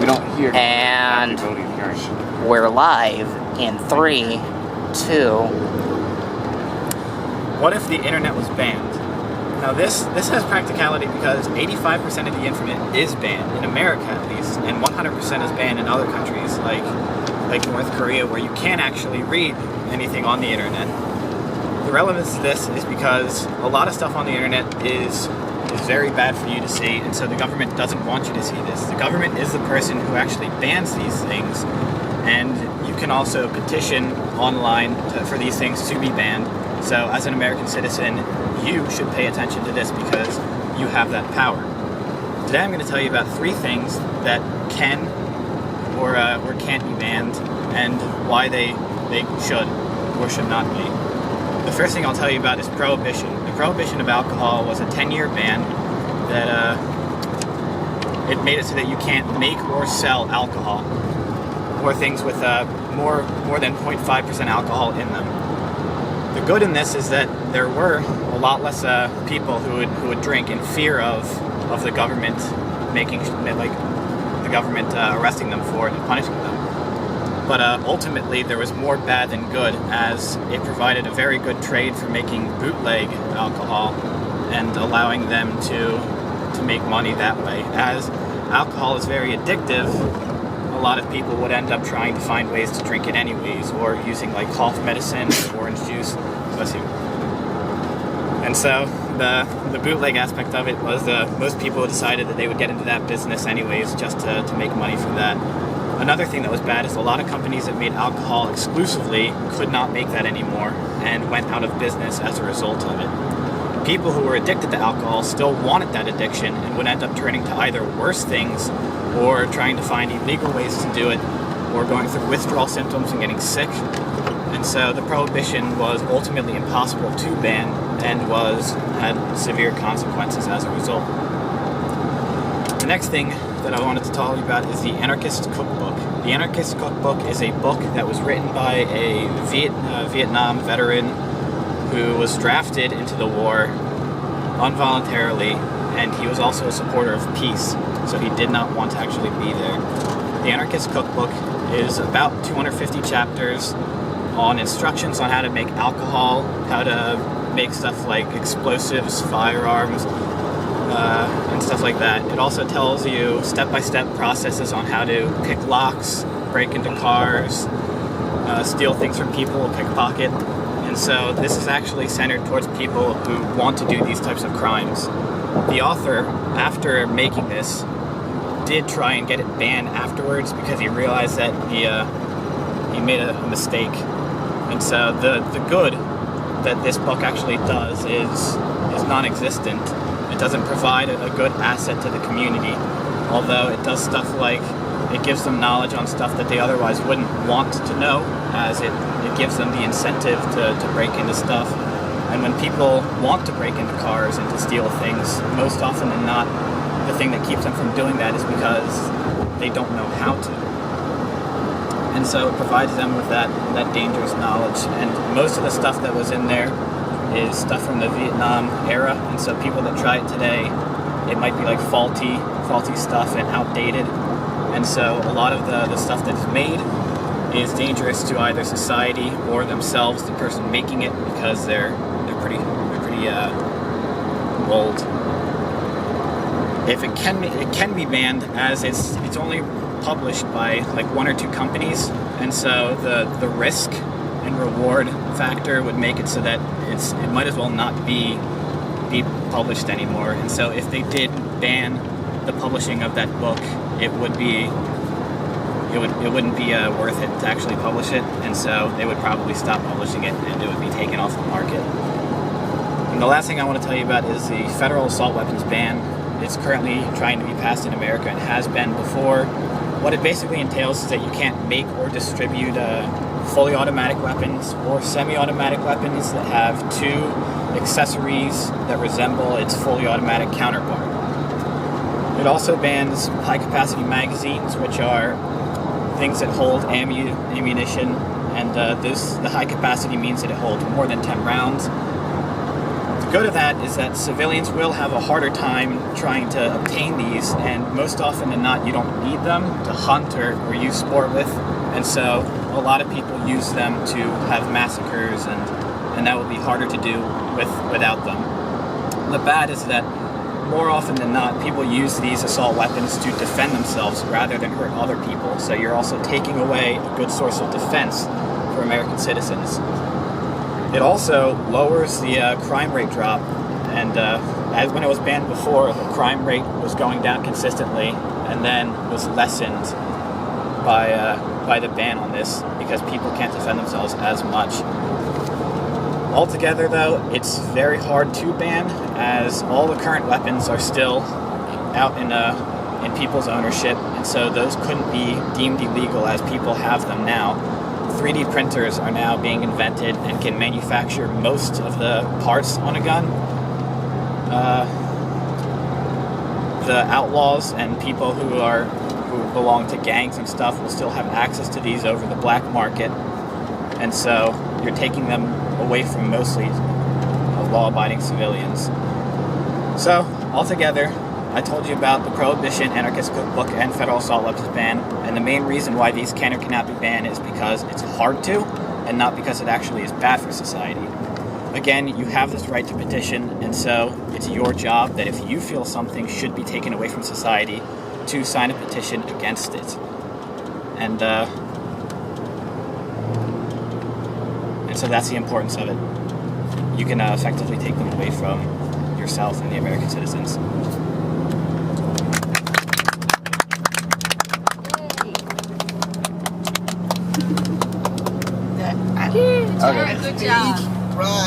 don't hear. And we're live in 3, 2. What if the internet was banned? Now this has practicality because 85% of the internet is banned, in America at least, and 100% is banned in other countries like North Korea, where you can't actually read anything on the internet. The relevance to this is because a lot of stuff on the internet is very bad for you to see, and so the government doesn't want you to see this. The government is the person who actually bans these things, and you can also petition online for these things to be banned. So as an American citizen, you should pay attention to this because you have that power. Today I'm going to tell you about 3 things that can or can't be banned, and why they should or should not be. The first thing I'll tell you about is prohibition. The prohibition of alcohol was a 10-year ban that it made it so that you can't make or sell alcohol or things with more than 0.5% alcohol in them. The good in this is that there were a lot less people who would drink in fear of the government arresting them for it and punishing them. But ultimately, there was more bad than good, as it provided a very good trade for making bootleg alcohol and allowing them to make money that way. As alcohol is very addictive, a lot of people would end up trying to find ways to drink it anyways, or using like cough medicine, orange juice, bless you. And so the bootleg aspect of it was most people decided that they would get into that business anyways, just to make money from that. Another thing that was bad is a lot of companies that made alcohol exclusively could not make that anymore and went out of business as a result of it. People who were addicted to alcohol still wanted that addiction and would end up turning to either worse things or trying to find illegal ways to do it, or going through withdrawal symptoms and getting sick. And so the prohibition was ultimately impossible to ban and had severe consequences as a result. The next thing that I wanted to tell you about is the Anarchist Cookbook. The Anarchist Cookbook is a book that was written by a Vietnam veteran who was drafted into the war involuntarily, and he was also a supporter of peace, so he did not want to actually be there. The Anarchist Cookbook is about 250 chapters on instructions on how to make alcohol, how to make stuff like explosives, firearms, and stuff like that. It also tells you step-by-step processes on how to pick locks, break into cars, steal things from people, pickpocket. And so this is actually centered towards people who want to do these types of crimes. The author, after making this, did try and get it banned afterwards because he realized that he made a mistake. And so the good that this book actually does is non-existent. It doesn't provide a good asset to the community, although it does stuff like it gives them knowledge on stuff that they otherwise wouldn't want to know, as it gives them the incentive to break into stuff. And when people want to break into cars and to steal things, most often than not, the thing that keeps them from doing that is because they don't know how to. And so it provides them with that dangerous knowledge. And most of the stuff that was in there is stuff from the Vietnam era, and so people that try it today, it might be like faulty stuff and outdated. And so a lot of the stuff that is made is dangerous to either society or themselves, the person making it, because they're pretty old. If it can be banned, as it's only published by like 1 or 2 companies, and so the risk and reward factor would make it so that it might as well not be published anymore. And so if they did ban the publishing of that book, it wouldn't be worth it to actually publish it, and so they would probably stop publishing it and it would be taken off the market. And the last thing I want to tell you about is the federal assault weapons ban. It's currently trying to be passed in America and has been before. What it basically entails is that you can't make or distribute fully automatic weapons or semi-automatic weapons that have 2 accessories that resemble its fully automatic counterpart. It also bans high-capacity magazines, which are things that hold ammunition, and the high capacity means that it holds more than 10 rounds. The good of that is that civilians will have a harder time trying to obtain these, and most often than not, you don't need them to hunt or use sport with, and so a lot of people use them to have massacres, and that would be harder to do without them. The bad is that more often than not, people use these assault weapons to defend themselves rather than hurt other people, so you're also taking away a good source of defense for American citizens. It also lowers the crime rate drop, and as when it was banned before, the crime rate was going down consistently, and then was lessened by the ban on this because people can't defend themselves as much. Altogether, though, it's very hard to ban, as all the current weapons are still out in people's ownership, and so those couldn't be deemed illegal as people have them now. 3D printers are now being invented and can manufacture most of the parts on a gun. The outlaws and people who belong to gangs and stuff will still have access to these over the black market, and so you're taking them away from mostly law-abiding civilians. So, altogether, I told you about the Prohibition, Anarchist Cookbook, and Federal Assault Weapons Ban, and the main reason why these can or cannot be banned is because it's hard to, and not because it actually is bad for society. Again, you have this right to petition, and so it's your job that if you feel something should be taken away from society, to sign a petition against it. And so that's the importance of it. You can effectively take them away from yourself and the American citizens. Okay. Good job. Right.